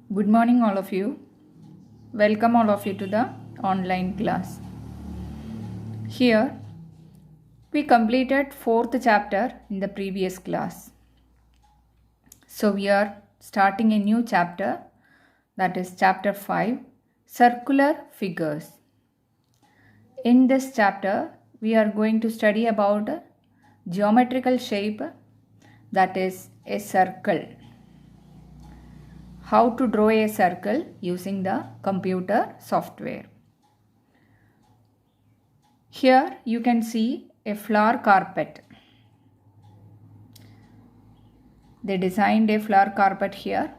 Good morning, all of you. Welcome, all of you, to the online class. Here, we completed 4th chapter in the previous class. So, we are starting a new chapter, that is chapter 5, Circular Figures. In this chapter, we are going to study about a geometrical shape, that is a circle. How to draw a circle using the computer software. Here you can see a flower carpet. They designed a flower carpet here.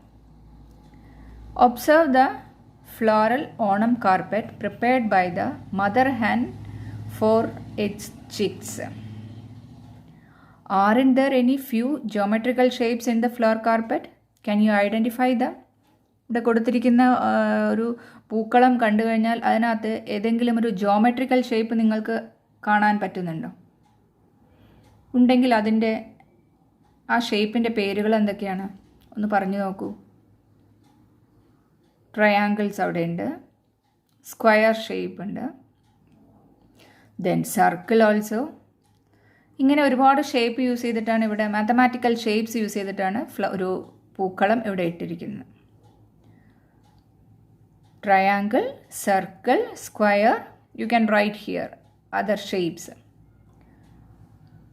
Observe the floral Onam carpet prepared by the mother hen for its chicks. Aren't there any few geometrical shapes in the flower carpet? Can you identify them? ഇവിടെ കൊടുത്തിരിക്കുന്ന ഒരു പൂക്കളം കണ്ടു കഴിഞ്ഞാൽ അതിനകത്ത് ഏതെങ്കിലും ഒരു geometrical shape നിങ്ങൾക്ക് കാണാൻ പറ്റുന്നുണ്ടോ? ഉണ്ടെങ്കിൽ അതിൻ്റെ ആ ഷേപ്പിൻ്റെ പേരുകൾ എന്തൊക്കെയാണ് ഒന്ന് പറഞ്ഞു നോക്കൂ. ട്രയാങ്കിൾസ് അവിടെ ഉണ്ട്, സ്ക്വയർ ഷേപ്പ് ഉണ്ട്, ദെൻ സർക്കിൾ ഓൾസോ. ഇങ്ങനെ ഒരുപാട് ഷേപ്പ് യൂസ് ചെയ്തിട്ടാണ് ഇവിടെ, മാത്തമാറ്റിക്കൽ ഷേപ്സ് യൂസ് ചെയ്തിട്ടാണ് ഒരു പൂക്കളം ഇവിടെ ഇട്ടിരിക്കുന്നത്. Triangle, circle, square, you can write here other shapes.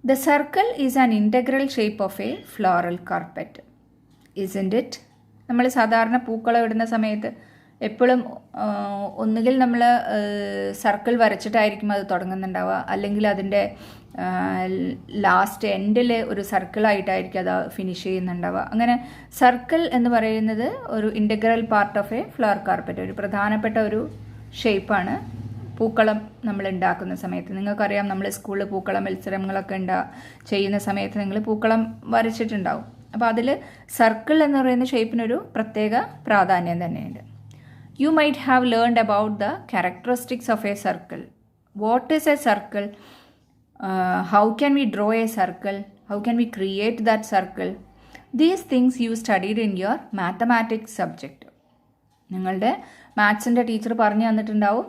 The circle is an integral shape of a floral carpet, isn't it? നമ്മൾ സാധാരണ പൂക്കളം ഇടുന്ന സമയത്ത് എപ്പോഴും ഒന്നുകിൽ നമ്മൾ സർക്കിൾ വരച്ചിട്ടായിരിക്കും അത് തുടങ്ങുന്നുണ്ടാവുക, അല്ലെങ്കിൽ അതിൻ്റെ ലാസ്റ്റ് എൻഡിൽ ഒരു സർക്കിളായിട്ടായിരിക്കും അത് ഫിനിഷ് ചെയ്യുന്നുണ്ടാവുക. അങ്ങനെ സർക്കിൾ എന്ന് പറയുന്നത് ഒരു integral part of A flower carpet, ഒരു പ്രധാനപ്പെട്ട ഒരു ഷേപ്പാണ് പൂക്കളം നമ്മൾ ഉണ്ടാക്കുന്ന സമയത്ത്. നിങ്ങൾക്കറിയാം, നമ്മൾ സ്കൂളിൽ പൂക്കളം മത്സരങ്ങളൊക്കെ ചെയ്യുന്ന സമയത്ത് നിങ്ങൾ പൂക്കളം വരച്ചിട്ടുണ്ടാവും. അപ്പോൾ അതിൽ സർക്കിൾ എന്ന് പറയുന്ന ഷേപ്പിനൊരു പ്രത്യേക പ്രാധാന്യം തന്നെയുണ്ട്. You might have learned about the characteristics of a circle. What is a circle? How can we draw a circle? How can we create that circle? These things you studied in your mathematics subject. നിങ്ങളുടെ മാത്സിൻ്റെ teacher പറഞ്ഞു തന്നിട്ടുണ്ടാവും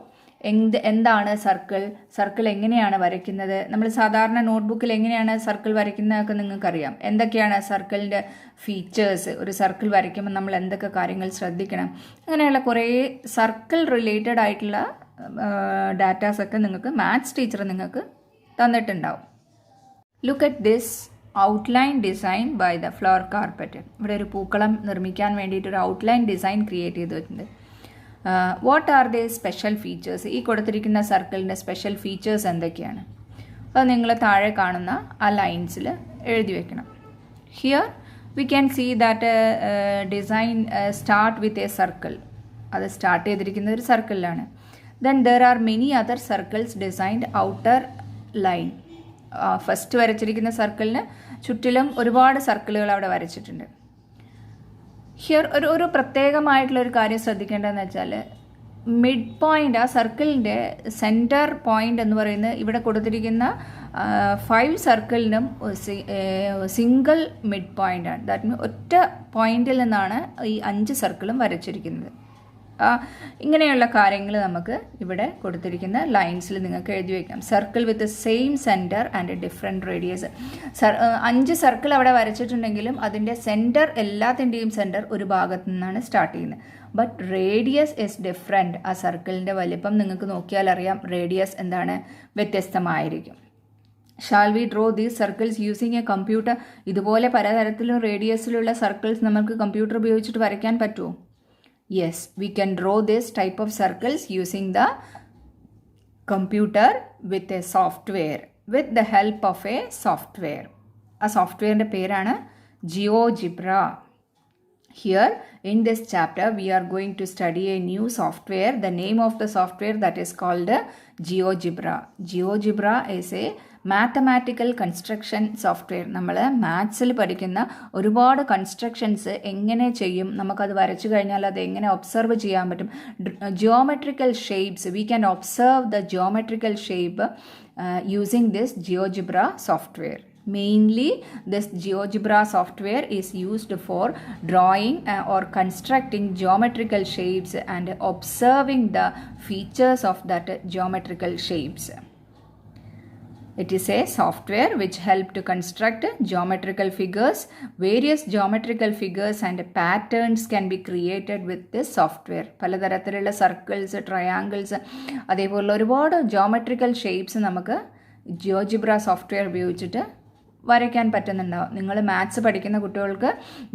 എന്താണ് circle, circle എങ്ങനെയാണ് വരയ്ക്കുന്നത്. നമ്മൾ സാധാരണ നോട്ട്ബുക്കിൽ എങ്ങനെയാണ് circle വരയ്ക്കുന്നതൊക്കെ നിങ്ങൾക്കറിയാം. എന്തൊക്കെയാണ് സർക്കിളിൻ്റെ ഫീച്ചേഴ്സ്, ഒരു സർക്കിൾ വരയ്ക്കുമ്പോൾ നമ്മൾ എന്തൊക്കെ കാര്യങ്ങൾ ശ്രദ്ധിക്കണം, അങ്ങനെയുള്ള കുറേ സർക്കിൾ റിലേറ്റഡ് ആയിട്ടുള്ള ഡാറ്റാസൊക്കെ നിങ്ങൾക്ക് മാത്സ് ടീച്ചർ നിങ്ങൾക്ക് തന്നിട്ടുണ്ടാവും. Look at this outline design by the flower carpet. ഇവിടെ ഒരു പൂക്കളം നിർമ്മിക്കാൻ വേണ്ടിയിട്ടൊരു ഔട്ട്ലൈൻ ഡിസൈൻ ക്രിയേറ്റ് ചെയ്തിട്ടുണ്ട്. What are the special features? ഈ കൊടുത്തിരിക്കുന്ന സർക്കിളിൻ്റെ സ്പെഷ്യൽ ഫീച്ചേഴ്സ് എന്തൊക്കെയാണ്? അത് നിങ്ങൾ താഴെ കാണുന്ന ആ ലൈൻസിൽ എഴുതി വെക്കണം. Here we can see that design start with a circle. അത് സ്റ്റാർട്ട് ചെയ്തിരിക്കുന്നത് ഒരു സർക്കിളിലാണ്. Then there are many other circles designed outer line. First വരച്ചിരിക്കുന്ന സർക്കിളിന് ചുറ്റിലും ഒരുപാട് സർക്കിളുകൾ അവിടെ വരച്ചിട്ടുണ്ട്. ഹിയർ ഒരു പ്രത്യേകമായിട്ടുള്ളൊരു കാര്യം ശ്രദ്ധിക്കേണ്ടതെന്ന് വെച്ചാൽ മിഡ് പോയിൻ്റ്, ആ സർക്കിളിൻ്റെ സെൻറ്റർ പോയിൻ്റ് എന്ന് പറയുന്നത് ഇവിടെ കൊടുത്തിരിക്കുന്ന 5 സർക്കിളിനും സിംഗിൾ മിഡ് പോയിൻ്റാണ്. ദാറ്റ് മീൻസ് ഒറ്റ പോയിന്റിൽ നിന്നാണ് ഈ 5 സർക്കിളും വരച്ചിരിക്കുന്നത്. ഇങ്ങനെയുള്ള കാര്യങ്ങൾ നമുക്ക് ഇവിടെ കൊടുത്തിരിക്കുന്ന ലൈൻസിൽ നിങ്ങൾക്ക് എഴുതി വയ്ക്കാം. Circle with same centre and different radius. 5 circle അവിടെ വരച്ചിട്ടുണ്ടെങ്കിലും അതിൻ്റെ സെൻറ്റർ, എല്ലാത്തിൻ്റെയും സെൻറ്റർ ഒരു ഭാഗത്തു നിന്നാണ് സ്റ്റാർട്ട് ചെയ്യുന്നത്. But radius is different. ആ സർക്കിളിൻ്റെ വലിപ്പം നിങ്ങൾക്ക് നോക്കിയാൽ അറിയാം, റേഡിയസ് എന്താണ്, വ്യത്യസ്തമായിരിക്കും. Shall we draw these circles using A computer? ഇതുപോലെ പലതരത്തിലും റേഡിയസിലുള്ള സർക്കിൾസ് നമുക്ക് കമ്പ്യൂട്ടർ ഉപയോഗിച്ചിട്ട് വരയ്ക്കാൻ പറ്റുമോ? Yes, we can draw this type of circles using the computer with a software, with the help of a software. A software ന്റെ പേരാണ് GeoGebra. Here in this chapter we are going to study a new software. The name of the software that is called GeoGebra. GeoGebra is a mathematical construction software. നമ്മൾ മാത്സിൽ പഠിക്കുന്ന ഒരുപാട് constructions എങ്ങനെ ചെയ്യും, നമുക്കത് വരച്ചു കഴിഞ്ഞാൽ അത് എങ്ങനെ ഒബ്സർവ് ചെയ്യാൻ പറ്റും. Geometrical shapes, we can observe the geometrical shape using this GeoGebra software. Mainly, this GeoGebra software is used for drawing or constructing geometrical shapes and observing the features of that geometrical shapes. It is a software which helps to construct geometrical figures. Various geometrical figures and patterns can be created with this software. പലതരത്തിലുള്ള circles, triangles, അതേപോലുള്ള ഒരുപാട് geometrical shapes നമുക്ക് GeoGebra software ഉപയോഗിച്ചിട്ട് വരയ്ക്കാൻ പറ്റുന്നുണ്ടാവും. നിങ്ങൾ maths പഠിക്കുന്ന കുട്ടികൾക്ക്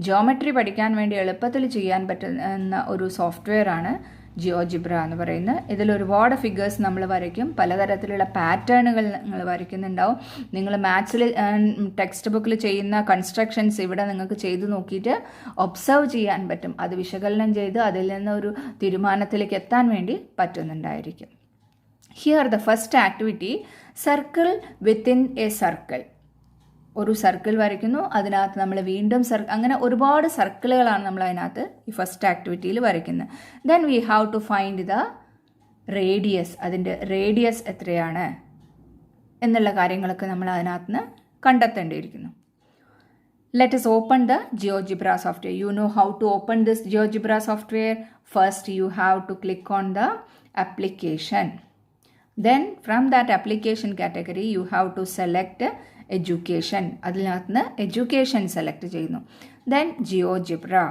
geometry പഠിക്കാൻ വേണ്ടി എളുപ്പത്തിൽ ചെയ്യാൻ പറ്റുന്ന ഒരു സോഫ്റ്റ്വെയറാണ് GeoGebra എന്ന് പറയുന്നത്. ഇതിൽ ഒരുപാട് ഫിഗേഴ്സ് നമ്മൾ വരയ്ക്കും, പലതരത്തിലുള്ള പാറ്റേണുകൾ നിങ്ങൾ വരയ്ക്കുന്നുണ്ടാവും. നിങ്ങൾ മാത്സിൽ ടെക്സ്റ്റ് ബുക്കിൽ ചെയ്യുന്ന കൺസ്ട്രക്ഷൻസ് ഇവിടെ നിങ്ങൾക്ക് ചെയ്ത് നോക്കിയിട്ട് ഒബ്സർവ് ചെയ്യാൻ പറ്റും. അത് വിശകലനം ചെയ്ത് അതിൽ നിന്ന് ഒരു തീരുമാനത്തിലേക്ക് എത്താൻ വേണ്ടി പറ്റുന്നുണ്ടായിരിക്കും. Here the first activity, circle within a circle. ഒരു സർക്കിൾ വരയ്ക്കുന്നു, അതിനകത്ത് നമ്മൾ വീണ്ടും അങ്ങനെ ഒരുപാട് സർക്കിളുകളാണ് നമ്മൾ അതിനകത്ത് ഈ ഫസ്റ്റ് ആക്ടിവിറ്റിയിൽ വരയ്ക്കുന്നത്. Then we have to find the radius. അതിൻ്റെ റേഡിയസ് എത്രയാണ് എന്നുള്ള കാര്യങ്ങളൊക്കെ നമ്മൾ അതിനകത്ത് നിന്ന് കണ്ടെത്തേണ്ടിയിരിക്കുന്നു. Let us open the GeoGebra software. You know how to open this GeoGebra software. First you have to click on the application. Then from that application category you have to select education. അതിനകത്ത് education select ചെയ്യുന്നു. Then GeoGebra.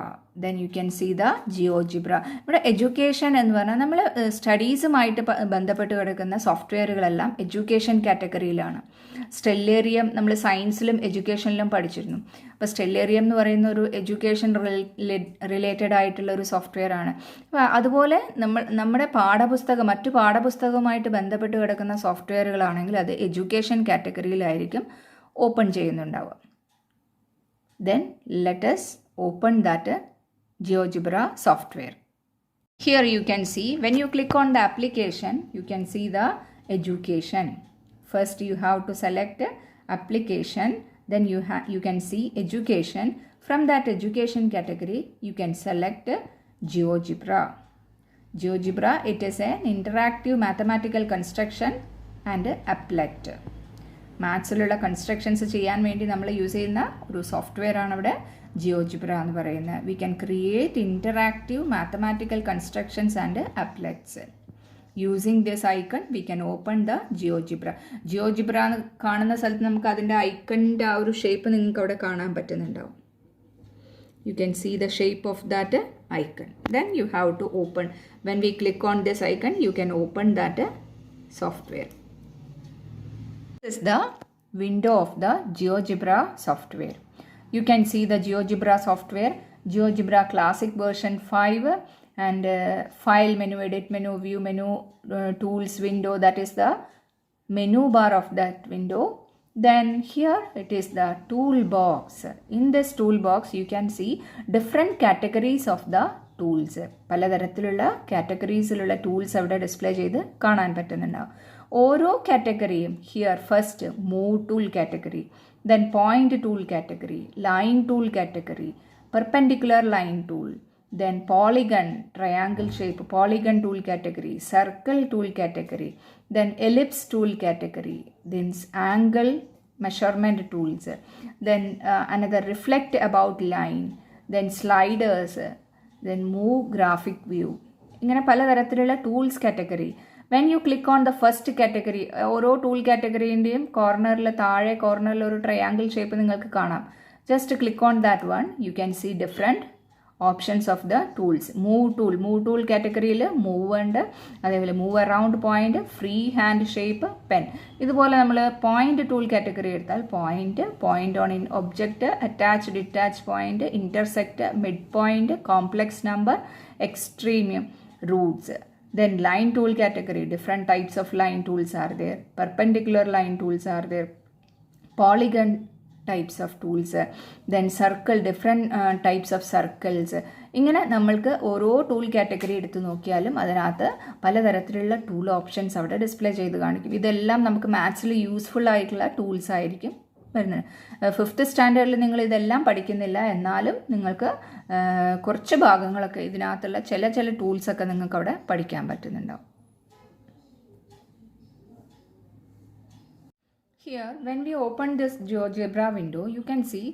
Then you can see the GeoGebra. ഇവിടെ education എന്ന് പറഞ്ഞാൽ നമ്മൾ സ്റ്റഡീസുമായിട്ട് ബന്ധപ്പെട്ട് കിടക്കുന്ന സോഫ്റ്റ്വെയറുകളെല്ലാം education കാറ്റഗറിയിലാണ്. Stellarium നമ്മൾ സയൻസിലും എഡ്യൂക്കേഷനിലും പഠിച്ചിരുന്നു. അപ്പോൾ സ്റ്റെല്ലേറിയം എന്ന് പറയുന്ന ഒരു എഡ്യൂക്കേഷൻ റിലേറ്റഡ് ആയിട്ടുള്ള ഒരു സോഫ്റ്റ്വെയർ ആണ്. അപ്പോൾ അതുപോലെ നമ്മുടെ മറ്റു പാഠപുസ്തകവുമായിട്ട് ബന്ധപ്പെട്ട് കിടക്കുന്ന സോഫ്റ്റ്വെയറുകളാണെങ്കിൽ അത് എഡ്യൂക്കേഷൻ കാറ്റഗറിയിലായിരിക്കും ഓപ്പൺ ചെയ്യുന്നുണ്ടാവുക. Then let us open that GeoGebra software. Here you can see, when you click on the application, you can see the education. First you have to select application, then you can see education. From that education category, you can select GeoGebra. GeoGebra, it is an interactive mathematical construction and applet. മാത്സിലുള്ള constructions ചെയ്യാൻ വേണ്ടി നമ്മൾ use ചെയ്യുന്ന ഒരു software ആണ് ഇവിടെ GeoGebra എന്ന് പറയുന്നത്. We can create interactive mathematical constructions and applets. Using this icon we can open the GeoGebra. GeoGebra എന്ന് കാണുന്ന സ്ഥലത്ത് നമുക്ക് അതിൻ്റെ ഐക്കണിൻ്റെ ആ ഒരു ഷേപ്പ് നിങ്ങൾക്ക് അവിടെ കാണാൻ പറ്റുന്നുണ്ടാവും. You can see the shape of that icon. Then you have to open. When we click on this icon, you can open that software. This is the window of the GeoGebra software. You can see the GeoGebra software, GeoGebra Classic version 5 and file menu, edit menu, view menu, tools window. That is the menu bar of that window. Then here it is the toolbox. In this toolbox you can see different categories of the tools. പലതരത്തിലുള്ള കാറ്റഗറീസിലുള്ള tools അവിടെ display ചെയ്ത് കാണാൻ പറ്റുന്നുണ്ടാവും. ഓരോ കാറ്റഗറിയും here first move tool category, then point tool category, line tool category, perpendicular line tool, then polygon, triangle shape, polygon tool category, circle tool category, then ellipse tool category, then angle measurement tools, then another reflect about line, then sliders, then move graphic view. ഇങ്ങനെ പലതരത്തിലുള്ള tools category. When you click on the first category, ഓരോ tool കാറ്റഗറീൻ്റെയും കോർണറിൽ താഴെ കോർണറിൽ ഒരു triangle shape നിങ്ങൾക്ക് കാണാം. Just click on that one, you can see different options of the tools. Move tool കാറ്റഗറിയിൽ മൂവ് ഉണ്ട്, അതേപോലെ move around point, freehand shape, pen. ഇതുപോലെ നമ്മൾ പോയിന്റ് ടൂൾ കാറ്റഗറി എടുത്താൽ point on in object, attach detach point, intersect, midpoint, complex number, extremum, Roots. Then line tool category, different types of line tools are there, perpendicular line tools are there, polygon types of tools, then circle, different types of circles. ഇങ്ങനെ നമ്മൾക്ക് ഓരോ tool category എടുത്ത് നോക്കിയാലും അതിനകത്ത് പലതരത്തിലുള്ള tool options അവിടെ display ചെയ്ത് കാണിക്കും. ഇതെല്ലാം നമുക്ക് മാത്സിൽ യൂസ്ഫുൾ ആയിട്ടുള്ള ടൂൾസ് ആയിരിക്കും വരുന്നത്. 5th സ്റ്റാൻഡേർഡിൽ നിങ്ങൾ ഇതെല്ലാം പഠിക്കുന്നില്ല, എന്നാലും നിങ്ങൾക്ക് കുറച്ച് ഭാഗങ്ങളൊക്കെ ഇതിനകത്തുള്ള ചില ടൂൾസൊക്കെ നിങ്ങൾക്ക് അവിടെ പഠിക്കാൻ പറ്റുന്നുണ്ടാവും. Here, when we open this GeoGebra window, you can see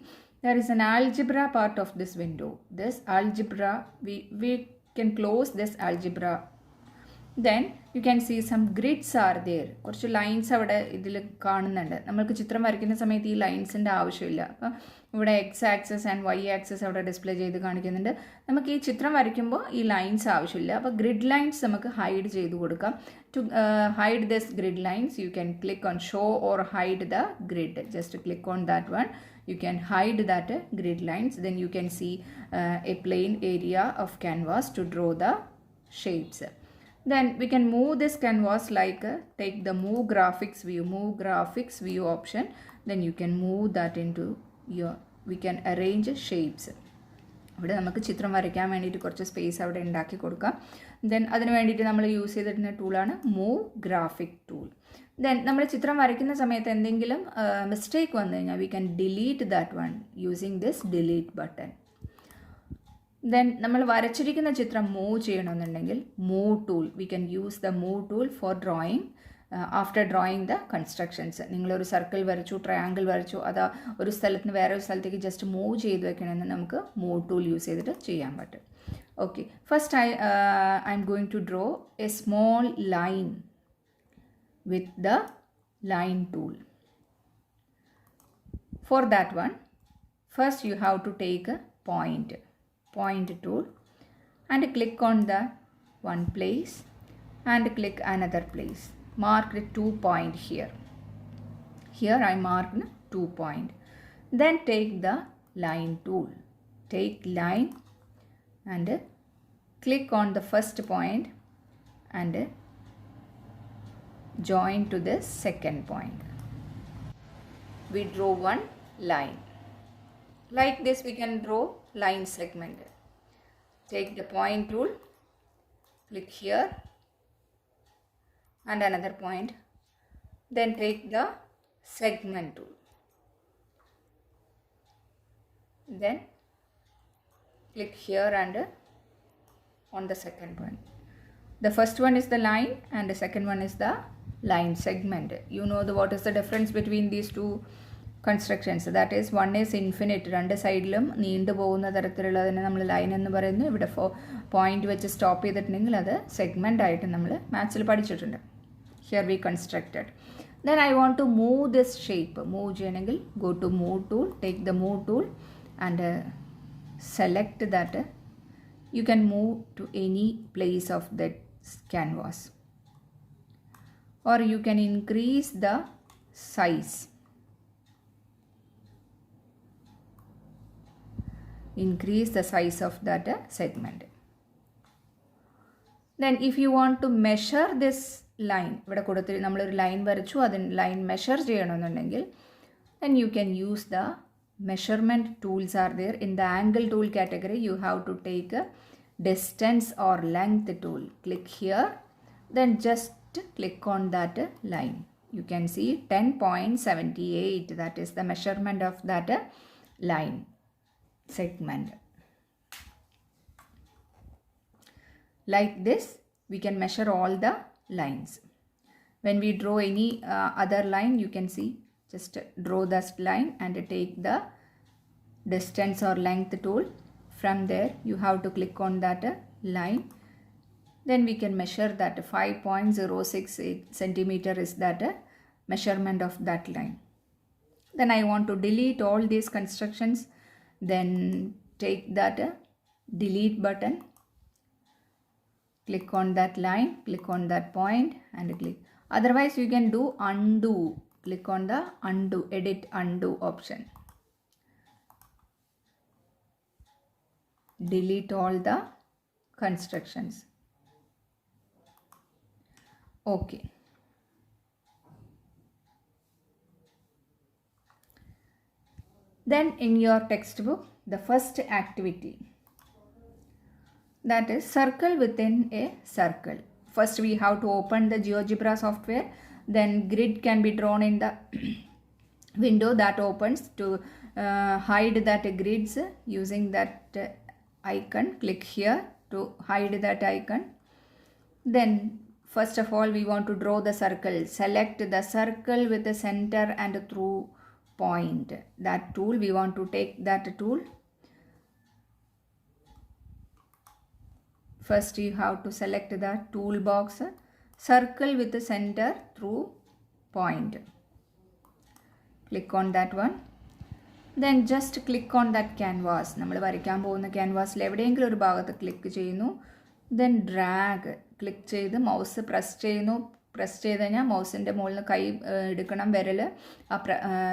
there is an algebra part of this window. This algebra, we can close this algebra. Then you can see some grids are there. കുറച്ച് lines അവിടെ ഇതിൽ കാണുന്നുണ്ട്. നമ്മൾക്ക് ചിത്രം വരയ്ക്കുന്ന സമയത്ത് ഈ ലൈൻസിൻ്റെ ആവശ്യമില്ല. അപ്പം ഇവിടെ X axis and Y axis അവിടെ ഡിസ്പ്ലേ ചെയ്ത് കാണിക്കുന്നുണ്ട്. നമുക്ക് ഈ ചിത്രം വരയ്ക്കുമ്പോൾ ഈ ലൈൻസ് ആവശ്യമില്ല. അപ്പോൾ ഗ്രിഡ് ലൈൻസ് നമുക്ക് ഹൈഡ് ചെയ്ത് കൊടുക്കാം. To hide this grid lines you can click on show or hide the grid. Just click on that one. You can hide that grid lines. Then you can see a plain area of canvas to draw the shapes. Then we can move this canvas like take the move graphics view option. Then you can move that into we can arrange shapes. ഇവിടെ നമുക്ക് ചിത്രം വരയ്ക്കാൻ വേണ്ടിയിട്ട് കുറച്ച് space അവിടെ ഉണ്ടാക്കി കൊടുക്കാം. Then അതിന് വേണ്ടിയിട്ട് നമ്മൾ യൂസ് ചെയ്തിരുന്ന ടൂളാണ് മൂവ് ഗ്രാഫിക് ടൂൾ. ദെൻ നമ്മൾ ചിത്രം വരയ്ക്കുന്ന സമയത്ത് എന്തെങ്കിലും മിസ്റ്റേക്ക് വന്നു കഴിഞ്ഞാൽ we can delete that one using this delete button. Then നമ്മൾ വരച്ചിരിക്കുന്ന ചിത്രം മൂവ് ചെയ്യണമെന്നുണ്ടെങ്കിൽ move tool, we can use the move tool for drawing after drawing the constructions. നിങ്ങളൊരു സർക്കിൾ വരച്ചു, ട്രയാങ്കിൾ വരച്ചു, അതാ ഒരു സ്ഥലത്ത് നിന്ന് വേറെ ഒരു സ്ഥലത്തേക്ക് ജസ്റ്റ് മൂവ് ചെയ്ത് വെക്കണമെന്ന് നമുക്ക് മൂവ് ടൂൾ യൂസ് ചെയ്തിട്ട് ചെയ്യാൻ പറ്റും. Okay, first I am going to draw a small line with the line tool. For that one, first you have to take a point tool and click on the one place and click another place. Mark the 2 point here. Here I marked 2 point. Then take the line tool. Take line and click on the first point and join to this second point. We draw one line. Like this we can draw line segment. Take the point tool, click here and another point. Then take the segment tool. Then click here and on the second point. The first one is the line and the second one is the line segment. You know what is the difference between these two constructions. That is, one is infinite, രണ്ട് സൈഡിലും നീണ്ടു പോകുന്ന തരത്തിലുള്ളതിനെ നമ്മൾ line എന്ന് പറയുന്നു. ഇവിടെ point വെച്ച് stop ചെയ്തിട്ടുണ്ടെങ്കിൽ അത് സെഗ്മെൻ്റ് ആയിട്ട് നമ്മൾ മാത്സിൽ പഠിച്ചിട്ടുണ്ട്. Here we constructed. Then I want to move this shape. Move ചെയ്യണമെങ്കിൽ go to move tool, take the move tool and select that. You can move to any place of that canvas, or you can increase the size. Increase the size of that segment. Then if you want to measure this line, ഇവിടെ കൊടുത്ത് നമ്മളൊരു line വരച്ചു, അതിന് line measure ചെയ്യണമെന്നുണ്ടെങ്കിൽ then you can use the measurement tools are there. In the angle tool category you have to take a distance or length tool. Click here, then just click on that line. You can see 10.78, that is the measurement of that line segment. Like this we can measure all the lines. When we draw any other line, you can see, just draw that line and take the distance or length tool. From there you have to click on that line. Then we can measure that 5.068 centimeter is that measurement of that line. Then I want to delete all these constructions. Then take that delete button, click on that line, click on that point and click. Otherwise you can do undo. Click on the undo, edit undo option. Delete all the constructions. Okay. Then in your textbook, the first activity, that is circle within a circle. First we have to open the GeoGebra software. Then grid can be drawn in the window that opens. To hide that grids using that icon, click here to hide that icon. Then First of all, we want to draw the circle. Select the circle with the center and through point. That tool, we want to take that tool. First, you have to select the toolbox. Circle with the center through point. Click on that one. Then just click on that canvas. നമ്മൾ വരയ്ക്കാൻ പോകുന്ന ക്യാൻവാസിൽ എവിടെയെങ്കിലും ഒരു ഭാഗത്ത് click ചെയ്യുന്നു. Then drag. Click ചെയ്ത് mouse press ചെയ്യുന്നു. പ്രസ് ചെയ്ത് കഴിഞ്ഞാൽ മൗസിൻ്റെ മുകളിൽ കൈ എടുക്കണം, വിരൽ ആ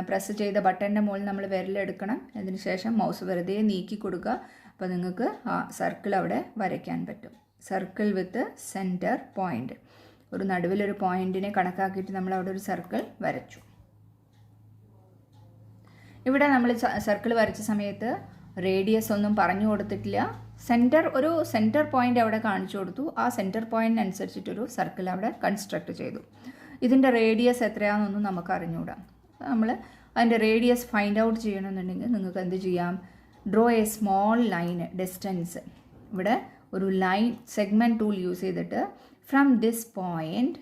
പ്രസ് ചെയ്ത ബട്ടൻ്റെ മുകളിൽ നമ്മൾ വിരൽ എടുക്കണം. അതിന് ശേഷം മൗസ് വെറുതെ നീക്കി കൊടുക്കുക. അപ്പോൾ നിങ്ങൾക്ക് ആ സർക്കിൾ അവിടെ വരയ്ക്കാൻ പറ്റും. Circle with centre point. ഒരു നടുവിലൊരു പോയിൻറ്റിനെ കണക്കാക്കിയിട്ട് നമ്മൾ അവിടെ ഒരു സർക്കിൾ വരച്ചു. ഇവിടെ നമ്മൾ സർക്കിൾ വരച്ച സമയത്ത് റേഡിയസ് ഒന്നും പറഞ്ഞു കൊടുത്തിട്ടില്ല. ഒരു സെൻറ്റർ പോയിൻ്റ് അവിടെ കാണിച്ചു കൊടുത്തു. ആ സെൻറ്റർ പോയിൻറ്റിനനുസരിച്ചിട്ടൊരു സർക്കിൾ അവിടെ കൺസ്ട്രക്റ്റ് ചെയ്തു. ഇതിൻ്റെ റേഡിയസ് എത്രയാണെന്നൊന്നും നമുക്ക് അറിഞ്ഞുകൂടാ. നമ്മൾ അതിൻ്റെ റേഡിയസ് ഫൈൻഡ് ഔട്ട് ചെയ്യണമെന്നുണ്ടെങ്കിൽ നിങ്ങൾക്ക് എന്ത് ചെയ്യാം? Draw a small line distance. ഇവിടെ ഒരു ലൈൻ സെഗ്മെൻറ്റ് ടൂൾ യൂസ് ചെയ്തിട്ട് from this point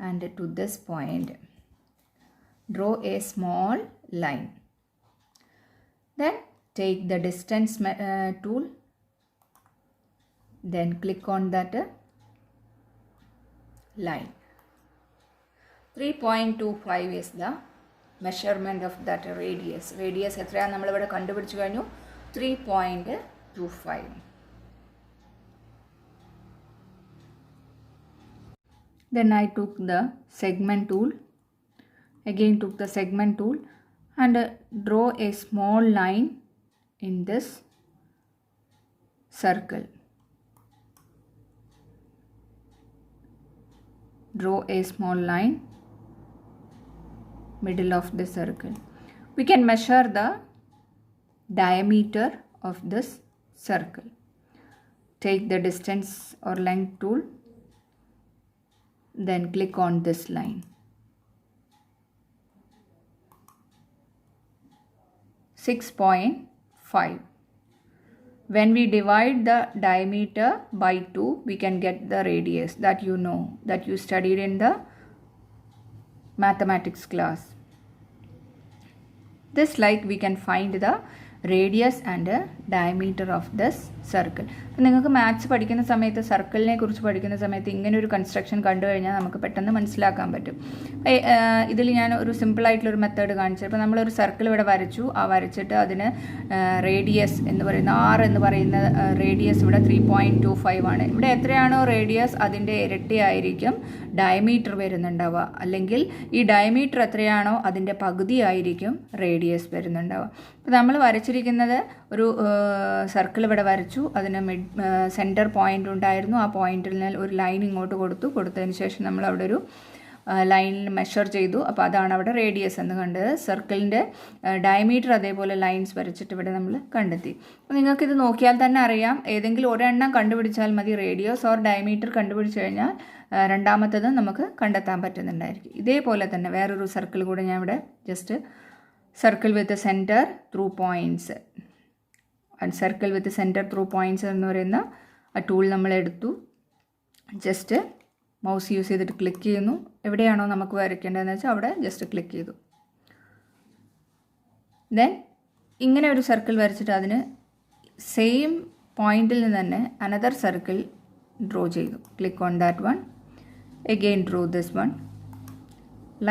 and to this point draw a small line. Then take the distance tool. Then click on that line. 3.25 is the measurement of that radius. Radius എത്രയാണ് നമ്മളിവിടെ കണ്ടുപിടിച്ചു കഴിഞ്ഞു? 3.25. Then I took the segment tool. Again took the segment tool and draw a small line in this circle. Draw a small line middle of the circle. We can measure the diameter of this circle. Take the distance or length tool, then click on this line. 6.5. When we divide the diameter by 2, we can get the radius that you know, that you studied in the mathematics class. This like we can find the radius and diameter of this circle. അപ്പോൾ നിങ്ങൾക്ക് maths പഠിക്കുന്ന സമയത്ത് സർക്കിളിനെ കുറിച്ച് പഠിക്കുന്ന സമയത്ത് ഇങ്ങനെ ഒരു construction കണ്ടു കഴിഞ്ഞാൽ നമുക്ക് പെട്ടെന്ന് മനസ്സിലാക്കാൻ പറ്റും. ഇതിൽ ഞാൻ ഒരു സിമ്പിളായിട്ടുള്ളൊരു മെത്തേഡ് കാണിച്ചു. അപ്പോൾ നമ്മളൊരു സർക്കിൾ ഇവിടെ വരച്ചു. ആ വരച്ചിട്ട് അതിന് റേഡിയസ് എന്ന് പറയുന്ന എന്ന് പറയുന്ന റേഡിയസ് ഇവിടെ 3.25 ആണ്. ഇവിടെ എത്രയാണോ റേഡിയസ് അതിൻ്റെ ഇരട്ടിയായിരിക്കും ഡയമീറ്റർ വരുന്നുണ്ടാവുക. അല്ലെങ്കിൽ ഈ ഡയമീറ്റർ എത്രയാണോ അതിൻ്റെ പകുതിയായിരിക്കും റേഡിയസ് വരുന്നുണ്ടാവുക. അപ്പോൾ നമ്മൾ വരച്ചിരിക്കുന്നത് ഒരു സർക്കിൾ ഇവിടെ വരച്ചു. അതിന് സെൻറ്റർ പോയിൻ്റ് ഉണ്ടായിരുന്നു. ആ പോയിന്റിൽ ഒരു ലൈൻ ഇങ്ങോട്ട് കൊടുത്തതിന് ശേഷം നമ്മൾ അവിടെ ഒരു ലൈനിൽ മെഷർ ചെയ്തു. അപ്പോൾ അതാണ് അവിടെ റേഡിയസ് എന്ന് കണ്ടത്. സർക്കിളിൻ്റെ ഡയമീറ്റർ അതേപോലെ ലൈൻസ് വരച്ചിട്ട് ഇവിടെ നമ്മൾ കണ്ടെത്തി. അപ്പോൾ നിങ്ങൾക്കിത് നോക്കിയാൽ തന്നെ അറിയാം. ഏതെങ്കിലും ഒരെണ്ണം കണ്ടുപിടിച്ചാൽ മതി. റേഡിയസ് ഓർ ഡയമീറ്റർ കണ്ടുപിടിച്ച് കഴിഞ്ഞാൽ രണ്ടാമത്തത് നമുക്ക് കണ്ടെത്താൻ പറ്റുന്നുണ്ടായിരിക്കും. ഇതേപോലെ തന്നെ വേറൊരു സർക്കിൾ കൂടെ ഞാൻ ഇവിടെ just circle with centre through points circle with centre through points എന്ന് പറയുന്ന ആ ടൂൾ നമ്മൾ എടുത്തു. ജസ്റ്റ് മൗസ് യൂസ് ചെയ്തിട്ട് ക്ലിക്ക് ചെയ്യുന്നു. എവിടെയാണോ നമുക്ക് വരയ്ക്കേണ്ടതെന്ന് വെച്ചാൽ അവിടെ ജസ്റ്റ് ക്ലിക്ക് ചെയ്തു. ദെൻ ഇങ്ങനെ ഒരു സർക്കിൾ വരച്ചിട്ട് അതിന് സെയിം പോയിന്റിൽ നിന്ന് തന്നെ അനദർ സർക്കിൾ ഡ്രോ ചെയ്തു. Click on that one. Again draw this one.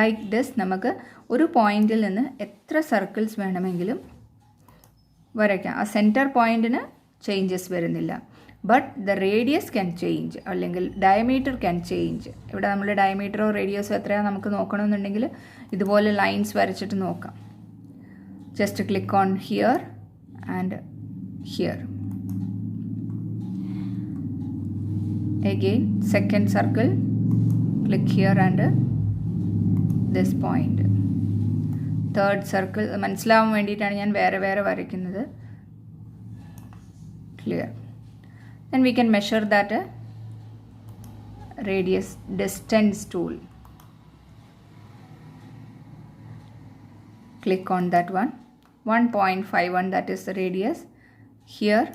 Like this. നമുക്ക് ഒരു പോയിന്റിൽ നിന്ന് എത്ര സർക്കിൾസ് വേണമെങ്കിലും വരയ്ക്കാം. ആ സെൻറ്റർ പോയിന്റിന് ചേഞ്ചസ് വരുന്നില്ല. But the radius can change, അല്ലെങ്കിൽ ഡയമീറ്റർ ക്യാൻ ചേഞ്ച്. ഇവിടെ നമ്മൾ ഡയമീറ്ററോ റേഡിയസോ എത്രയാണ് നമുക്ക് നോക്കണമെന്നുണ്ടെങ്കിൽ ഇതുപോലെ ലൈൻസ് വരച്ചിട്ട് നോക്കാം. Just click on here and here. Again second circle, click here and this point. Third circle മനസ്സിലാവാൻ വേണ്ടിയിട്ടാണ് ഞാൻ വേറെ വേറെ വരയ്ക്കുന്നത്. Clear. Then we can measure that radius distance tool. Click on that one. 1.51, that is the radius. Here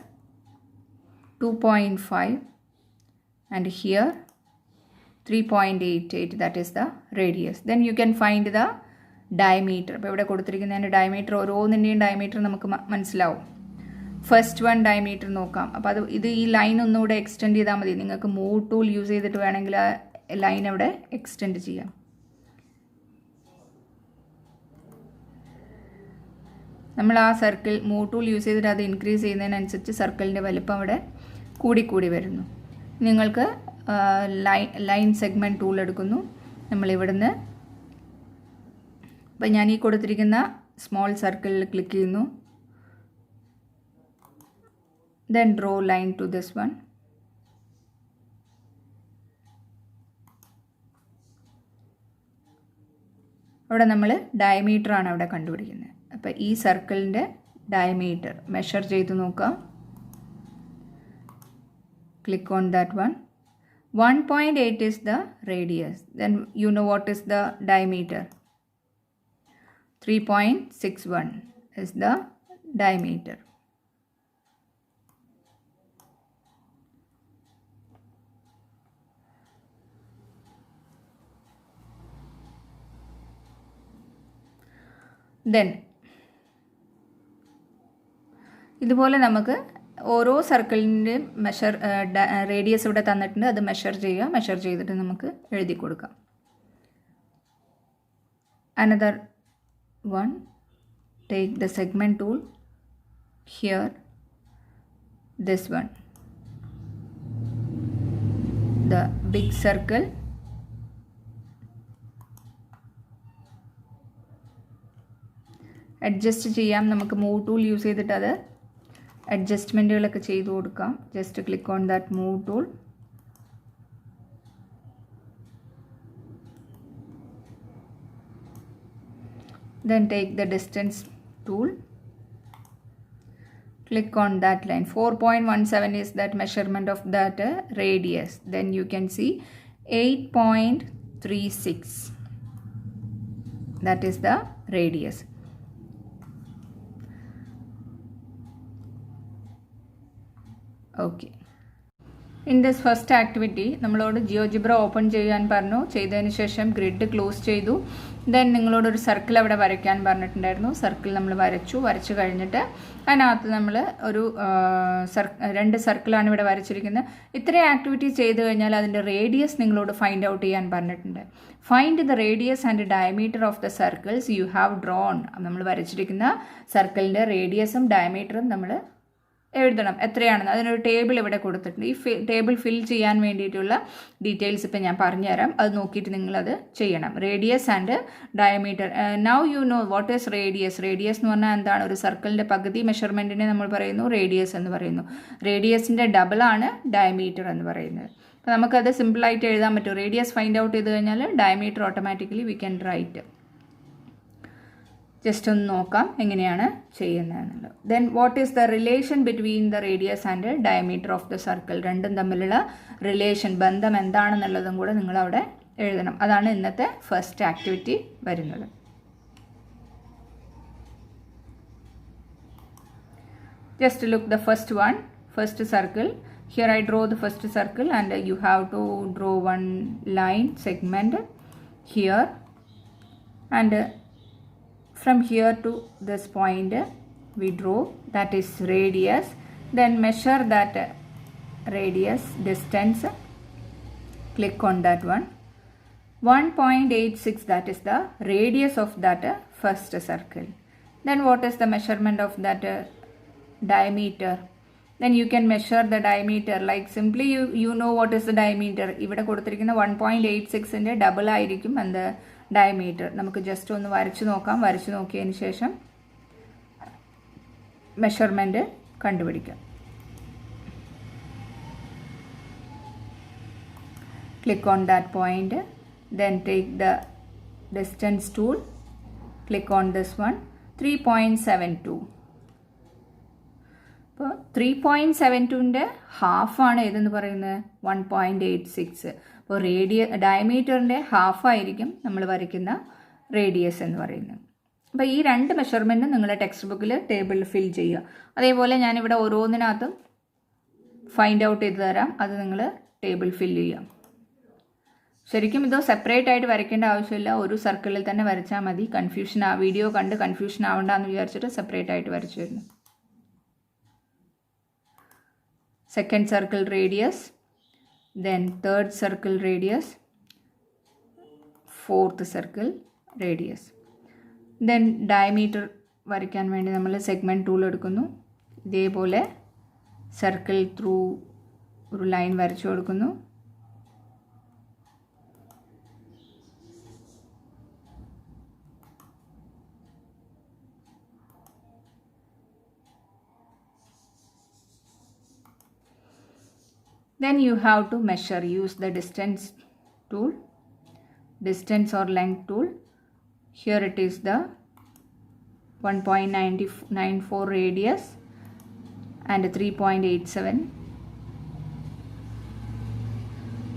2.5 and here 3.88, that is the radius. Then you can find the diameter. അപ്പോൾ ഇവിടെ കൊടുത്തിരിക്കുന്നതിൻ്റെ diameter, ഓരോന്നിൻ്റെയും diameter നമുക്ക് മനസ്സിലാവും. First one diameter നോക്കാം. അപ്പോൾ ഇത് ഈ line ഒന്നുകൂടെ എക്സ്റ്റെൻഡ് ചെയ്താൽ മതി. നിങ്ങൾക്ക് മൂവ് ടൂൾ യൂസ് ചെയ്തിട്ട് വേണമെങ്കിൽ ആ ലൈൻ അവിടെ എക്സ്റ്റെൻഡ് ചെയ്യാം. നമ്മൾ ആ സർക്കിൾ മൂവ് ടൂൾ യൂസ് ചെയ്തിട്ട് അത് ഇൻക്രീസ് ചെയ്യുന്നതിനനുസരിച്ച് സർക്കിളിൻ്റെ വലിപ്പം അവിടെ കൂടിക്കൂടി വരുന്നു. നിങ്ങൾക്ക് ലൈൻ സെഗ്മെൻറ്റ് ടൂൾ എടുക്കുന്നു. നമ്മളിവിടുന്ന് അപ്പം ഞാൻ ഈ കൊടുത്തിരിക്കുന്ന സ്മോൾ സർക്കിളിൽ ക്ലിക്ക് ചെയ്യുന്നു. Then draw line to this one. അവിടെ നമ്മൾ ഡയമീറ്റർ ആണ് അവിടെ കണ്ടുപിടിക്കുന്നത്. അപ്പോൾ ഈ സർക്കിളിൻ്റെ ഡയമീറ്റർ മെഷർ ചെയ്ത് നോക്കാം. Click on that one. 1.8 is the radius. Then you know what is the diameter. 3.61 is the diameter. Then ഇതുപോലെ നമുക്ക് ഓരോ സർക്കിളിൻ്റെ റേഡിയസ് ഇവിടെ തന്നിട്ടുണ്ട്. അത് മെഷർ ചെയ്യുക. മെഷർ ചെയ്തിട്ട് നമുക്ക് എഴുതി കൊടുക്കാം. Another one, take the segment tool here, this one, the big circle. Adjust ചെയ്യാം. നമുക്ക് മൂവ് ടൂൾ യൂസ് ചെയ്തിട്ട് അത് അഡ്ജസ്റ്റ്മെൻറ്റുകളൊക്കെ ചെയ്തു കൊടുക്കാം. Just click on that move tool. Then take the distance tool. Click on that line. 4.17 is that measurement of that radius. Then you can see 8.36. That is the radius. Okay. In this first activity, നമ്മളോട് GeoGebra open ചെയ്യാൻ പറഞ്ഞു. ചെയ്തതിന് ശേഷം grid close ചെയ്തു. Then നിങ്ങളോട് ഒരു circle അവിടെ വരയ്ക്കാൻ പറഞ്ഞിട്ടുണ്ടായിരുന്നു. സർക്കിൾ നമ്മൾ വരച്ചു കഴിഞ്ഞിട്ട് അതിനകത്ത് നമ്മൾ ഒരു 2 സർക്കിളാണ് ഇവിടെ വരച്ചിരിക്കുന്നത്. ഇത്രയും ആക്ടിവിറ്റി ചെയ്ത് കഴിഞ്ഞാൽ അതിൻ്റെ റേഡിയസ് നിങ്ങളോട് ഫൈൻഡ് ഔട്ട് ചെയ്യാൻ പറഞ്ഞിട്ടുണ്ട്. Find the radius and diameter of the circles you have drone. നമ്മൾ വരച്ചിരിക്കുന്ന സർക്കിളിൻ്റെ റേഡിയസും ഡയമീറ്ററും നമ്മൾ എഴുതണം എത്രയാണെന്ന്. അതിനൊരു ടേബിൾ ഇവിടെ കൊടുത്തിട്ടുണ്ട്. ഈ ടേബിൾ ഫിൽ ചെയ്യാൻ വേണ്ടിയിട്ടുള്ള ഡീറ്റെയിൽസ് ഇപ്പം ഞാൻ പറഞ്ഞുതരാം. അത് നോക്കിയിട്ട് നിങ്ങളത് ചെയ്യണം. Radius and diameter. Now you know what is radius. Radius എന്ന് പറഞ്ഞാൽ എന്താണ്? ഒരു സർക്കിളിൻ്റെ പകുതി മെഷർമെൻറ്റിനെ നമ്മൾ പറയുന്നു റേഡിയസ് എന്ന് പറയുന്നു. റേഡിയസിൻ്റെ ഡബിളാണ് ഡയമീറ്റർ എന്ന് പറയുന്നത്. അപ്പോൾ നമുക്കത് സിമ്പിളായിട്ട് എഴുതാൻ പറ്റും. റേഡിയസ് ഫൈൻഡ് ഔട്ട് ചെയ്ത് കഴിഞ്ഞാൽ diameter automatically we can write. Just ഒന്ന് നോക്കാം എങ്ങനെയാണ് ചെയ്യുന്നതെന്നുള്ളത്. Then what is the relation between the radius and diameter of the circle. രണ്ടും തമ്മിലുള്ള റിലേഷൻ, ബന്ധം എന്താണെന്നുള്ളതും കൂടെ നിങ്ങളവിടെ എഴുതണം. അതാണ് ഇന്നത്തെ ഫസ്റ്റ് ആക്ടിവിറ്റി വരുന്നത്. Just look the first one, first circle. Here I draw the first circle and you have to draw one line segment here, and from here to this point we draw, that is radius. Then measure that radius distance. Click on that one. 1.86, that is the radius of that first circle. Then what is the measurement of that diameter? Then you can measure the diameter, like simply you know what is the diameter. ഇവിടെ കൊടുത്തിരിക്കുന്ന 1.86ൻ്റെ double ആയിരിക്കും and the diameter. നമുക്ക് just ഒന്ന് വരച്ചു നോക്കാം. വരച്ചു നോക്കിയതിന് ശേഷം മെഷർമെൻറ്റ് കണ്ടുപിടിക്കാം. Click on that point. Then take the distance tool. Click on this one. 3.72. അപ്പോൾ 3.72ൻ്റെ ഹാഫാണ് ഏതെന്ന് പറയുന്നത് 1.86. അപ്പോൾ ഡയമീറ്ററിൻ്റെ ഹാഫായിരിക്കും നമ്മൾ വരയ്ക്കുന്ന റേഡിയസ് എന്ന് പറയുന്നത്. അപ്പോൾ ഈ 2 മെഷർമെൻറ്റും നിങ്ങളുടെ ടെക്സ്റ്റ് ബുക്കിൽ ടേബിളിൽ ഫിൽ ചെയ്യുക. അതേപോലെ ഞാനിവിടെ ഓരോന്നിനകത്തും ഫൈൻഡ് ഔട്ട് ചെയ്ത് തരാം. അത് നിങ്ങൾ ടേബിൾ ഫിൽ ചെയ്യാം. ശരിക്കും ഇത് സെപ്പറേറ്റ് ആയിട്ട് വരയ്ക്കേണ്ട ആവശ്യമില്ല, ഒരു സർക്കിളിൽ തന്നെ വരച്ചാൽ മതി. വീഡിയോ കണ്ട് കൺഫ്യൂഷൻ ആവണ്ടെന്ന് വിചാരിച്ചിട്ട് സെപ്പറേറ്റ് ആയിട്ട് വരച്ചു വരുന്നു. Second circle radius, then third circle radius, fourth circle radius. Then diameter വരയ്ക്കാൻ വേണ്ടി നമ്മൾ സെഗ്മെൻറ്റ് ടൂൾ എടുക്കുന്നു. ഇതേപോലെ സർക്കിൾ ത്രൂ ഒരു ലൈൻ വരച്ചു കൊടുക്കുന്നു. Then you have to measure. Use the distance tool, distance or length tool. Here it is the 1.94 radius and 3.87,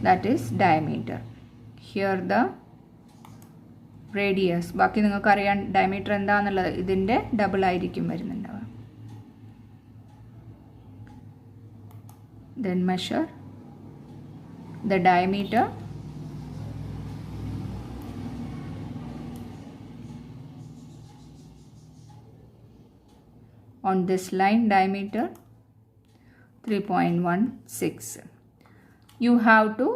that is diameter. Here the radius. ബാക്കി നിങ്ങൾക്ക് അറിയാൻ ഡയമീറ്റർ എന്താണെന്നുള്ളത് ഇതിൻ്റെ ഡബിൾ ആയിരിക്കും വരുന്നുണ്ടാവുക. Then measure the diameter. On this line, diameter 3.16. You have to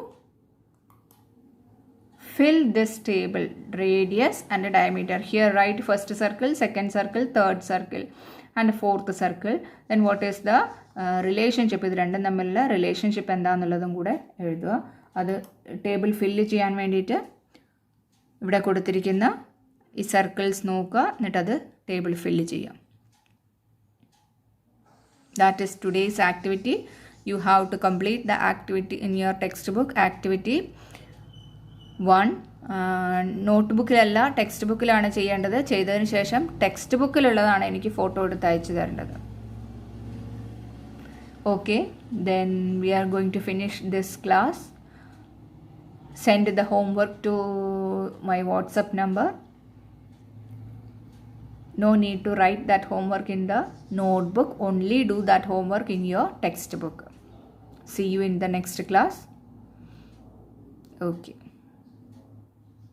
fill this table, radius and diameter. Here write first circle, second circle, third circle and fourth circle. Then what is the relationship? ഇത് രണ്ടും തമ്മിലുള്ള relationship എന്താണെന്നുള്ളതും കൂടെ എഴുതുക. അത് table fill ചെയ്യാൻ വേണ്ടിയിട്ട് ഇവിടെ കൊടുത്തിരിക്കുന്ന ഈ സർക്കിൾസ് നോക്കുക, എന്നിട്ടത് ടേബിൾ ഫില്ല് ചെയ്യാം. That is today's activity. You have to complete the activity in your textbook. Activity 1 നോട്ട്ബുക്കിലല്ല text ബുക്കിലാണ് ചെയ്യേണ്ടത്. ചെയ്തതിന് ശേഷം ടെക്സ്റ്റ് ബുക്കിലുള്ളതാണ് എനിക്ക് ഫോട്ടോ എടുത്ത് അയച്ചു തരേണ്ടത്. Okay, then we are going to finish this class. Send the homework to my WhatsApp number. No need to write that homework in the notebook. Only do that homework in your textbook. See you in the next class. Okay.